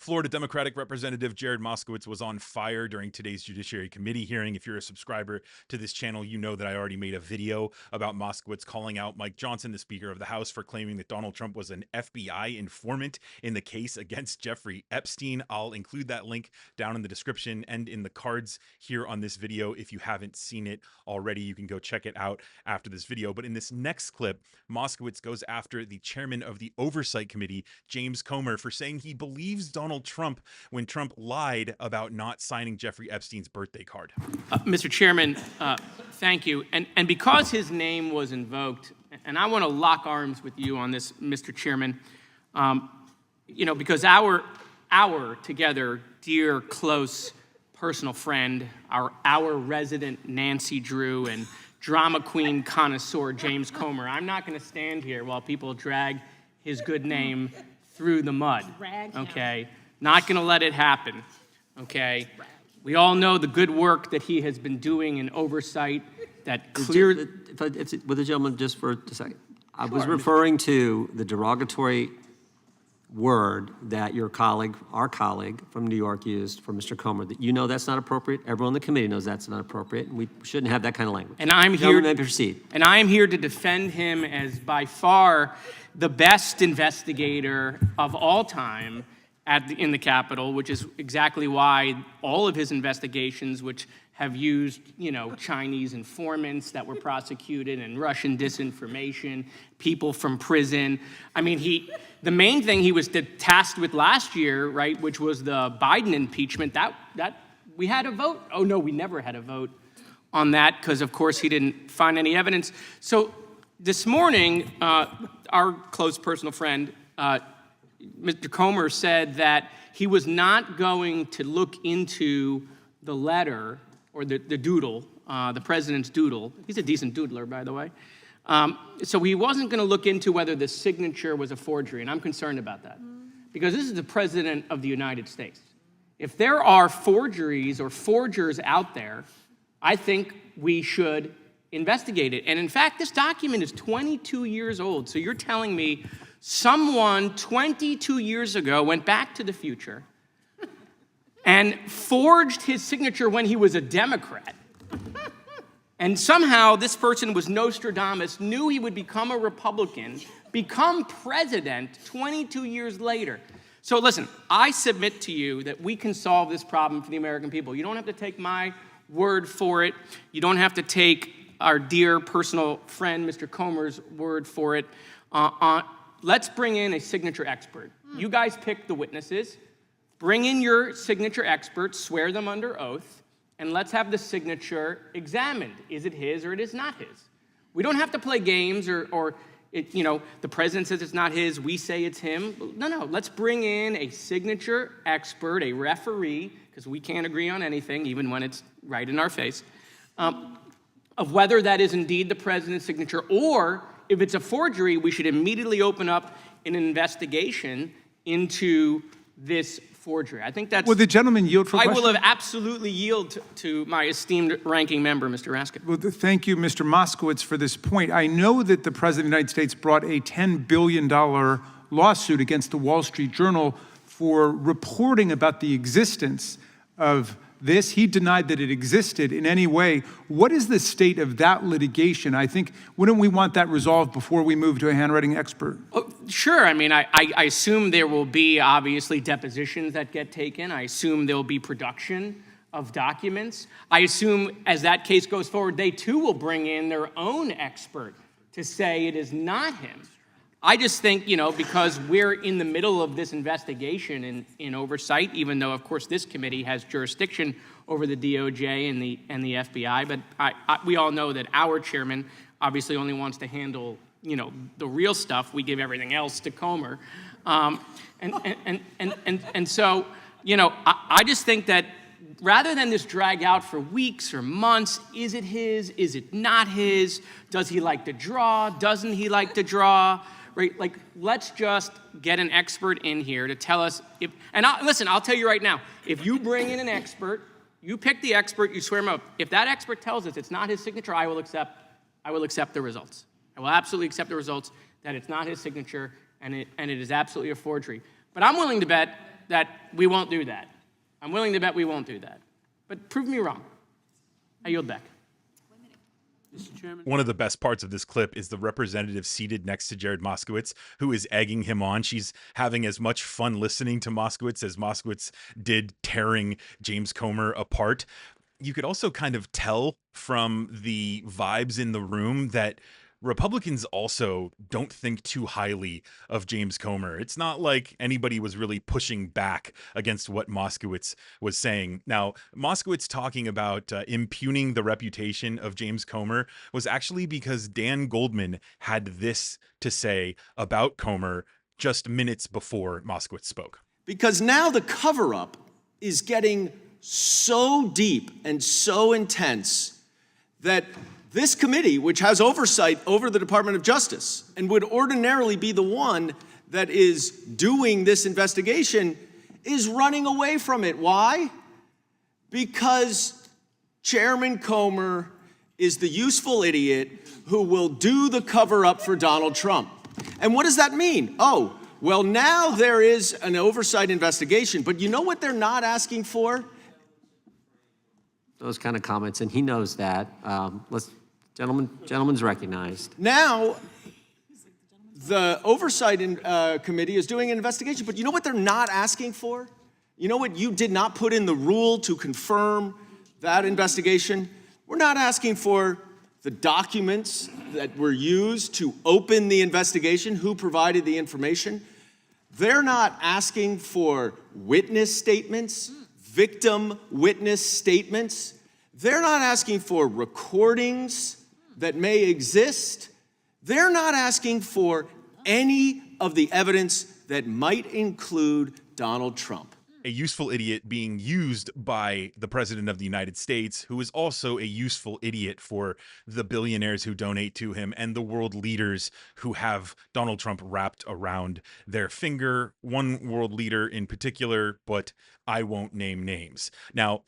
Florida Democratic Representative Jared Moskowitz was on fire during today's Judiciary Committee hearing. If you're a subscriber to this channel, you know that I already made a video about Moskowitz calling out Mike Johnson, the Speaker of the House, for claiming that Donald Trump was an FBI informant in the case against Jeffrey Epstein. I'll include that link down in the description and in the cards here on this video. If you haven't seen it already, you can go check it out after this video. But in this next clip, Moskowitz goes after the chairman of the Oversight Committee, James Comer, for saying he believes Donald Trump when Trump lied about not signing Jeffrey Epstein's birthday card. Mr. Chairman, thank you. And because his name was invoked, and I want to lock arms with you on this, Mr. Chairman, because our together, dear, close, personal friend, our resident Nancy Drew and drama queen connoisseur James Comer, I'm not going to stand here while people drag his good name through the mud, okay? Not going to let it happen, okay? We all know the good work that he has been doing in oversight that clear... With the gentleman, just for a second. I was referring to the derogatory word that your colleague, our colleague from New York used for Mr. Comer, that you know that's not appropriate. Everyone in the committee knows that's not appropriate, and we shouldn't have that kind of language. And I'm here... May proceed. And I am here to defend him as by far the best investigator of all time in the Capitol, which is exactly why all of his investigations, which have used, Chinese informants that were prosecuted and Russian disinformation, people from prison. I mean, the main thing he was tasked with last year, right, which was the Biden impeachment, that we had a vote. Oh, no, we never had a vote on that because, of course, he didn't find any evidence. So this morning, our close personal friend, Mr. Comer, said that he was not going to look into the letter or the doodle, the president's doodle. He's a decent doodler, by the way. So he wasn't going to look into whether the signature was a forgery, and I'm concerned about that. Because this is the president of the United States. If there are forgeries or forgers out there, I think we should investigate it. And in fact, this document is 22 years old. So you're telling me someone 22 years ago went back to the future and forged his signature when he was a Democrat. And somehow this person was Nostradamus, knew he would become a Republican, become president 22 years later. So listen, I submit to you that we can solve this problem for the American people. You don't have to take my word for it. You don't have to take our dear personal friend, Mr. Comer's word for it. Let's bring in a signature expert. You guys pick the witnesses. Bring in your signature experts, swear them under oath, and let's have the signature examined. Is it his or it is not his? We don't have to play games or the president says it's not his, we say it's him. No, let's bring in a signature expert, a referee, because we can't agree on anything, even when it's right in our face, of whether that is indeed the president's signature, or if it's a forgery, we should immediately open up an investigation into this forgery. I think that's... Will the gentleman yield for question? I will absolutely yield to my esteemed ranking member, Mr. Raskin. Well, thank you, Mr. Moskowitz, for this point. I know that the President of the United States brought a $10 billion lawsuit against the Wall Street Journal for reporting about the existence of this. He denied that it existed in any way. What is the state of that litigation? I think, wouldn't we want that resolved before we move to a handwriting expert? Oh, sure. I mean, I assume there will be, obviously, depositions that get taken. I assume there'll be production of documents. I assume as that case goes forward, they too will bring in their own expert to say it is not him. I just think, because we're in the middle of this investigation in oversight, even though, of course, this committee has jurisdiction over the DOJ and the FBI, but we all know that our chairman obviously only wants to handle, the real stuff. We give everything else to Comer. And so, I just think that rather than this drag out for weeks or months, is it his? Is it not his? Does he like to draw? Doesn't he like to draw? Right? Like, let's just get an expert in here to tell us if, and listen, I'll tell you right now, if you bring in an expert, you pick the expert, you swear him up. If that expert tells us it's not his signature, I will accept the results. I will absolutely accept the results that it's not his signature and it is absolutely a forgery. But I'm willing to bet that we won't do that. I'm willing to bet we won't do that. But prove me wrong. I yield back. One of the best parts of this clip is the representative seated next to Jared Moskowitz, who is egging him on. She's having as much fun listening to Moskowitz as Moskowitz did tearing James Comer apart. You could also kind of tell from the vibes in the room that Republicans also don't think too highly of James Comer. It's not like anybody was really pushing back against what Moskowitz was saying. Now, Moskowitz talking about impugning the reputation of James Comer was actually because Dan Goldman had this to say about Comer just minutes before Moskowitz spoke. Because now the cover-up is getting so deep and so intense that this committee, which has oversight over the Department of Justice and would ordinarily be the one that is doing this investigation, is running away from it. Why? Because Chairman Comer is the useful idiot who will do the cover-up for Donald Trump. And what does that mean? Oh, well, now there is an oversight investigation, but you know what they're not asking for? Those kind of comments, and he knows that. Gentleman's recognized. Now, the Oversight Committee is doing an investigation, but you know what they're not asking for? You know what you did not put in the rule to confirm that investigation? We're not asking for the documents that were used to open the investigation, who provided the information. They're not asking for witness statements, victim witness statements. They're not asking for recordings that may exist. They're not asking for any of the evidence that might include Donald Trump. A useful idiot being used by the president of the United States, who is also a useful idiot for the billionaires who donate to him and the world leaders who have Donald Trump wrapped around their finger. One world leader in particular, but I won't name names. Now,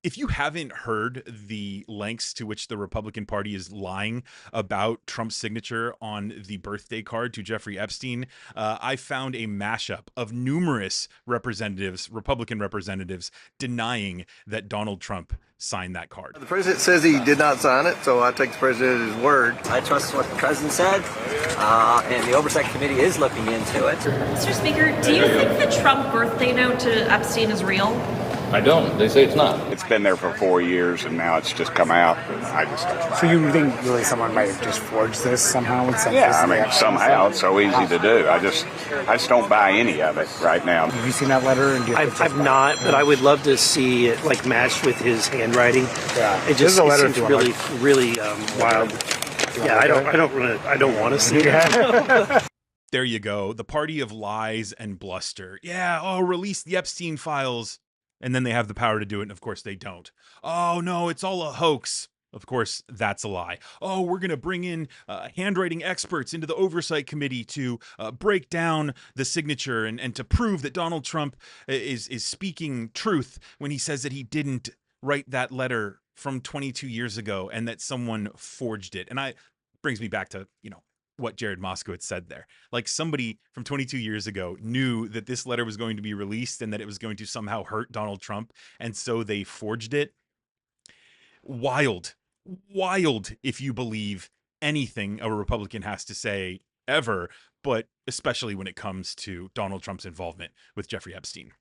if you haven't heard the lengths to which the Republican Party is lying about Trump's signature on the birthday card to Jeffrey Epstein, I found a mashup of numerous Republican representatives, denying that Donald Trump signed that card. The president says he did not sign it, so I take the president at his word. I trust what the president said, and the Oversight Committee is looking into it. Mr. Speaker, do you think the Trump birthday note to Epstein is real? I don't. They say it's not. It's been there for 4 years, and now it's just come out. I just. So you think really someone might have just forged this somehow? And sent Yeah, this I to mean, the somehow it's so easy to do. I just don't buy any of it right now. Have you seen that letter? And do you I've not, but I would love to see it like matched with his handwriting. Yeah, it just seems to really wild. Yeah, I don't want to see it. There you go. The party of lies and bluster. Yeah, oh, release the Epstein files. And then they have the power to do it, and of course they don't. Oh, no, it's all a hoax. Of course, that's a lie. Oh, we're going to bring in handwriting experts into the Oversight Committee to break down the signature and to prove that Donald Trump is speaking truth when he says that he didn't write that letter from 22 years ago and that someone forged it. And brings me back to, what Jared Moskowitz said there. Like, somebody from 22 years ago knew that this letter was going to be released and that it was going to somehow hurt Donald Trump, and so they forged it. Wild if you believe anything a Republican has to say ever, but especially when it comes to Donald Trump's involvement with Jeffrey Epstein.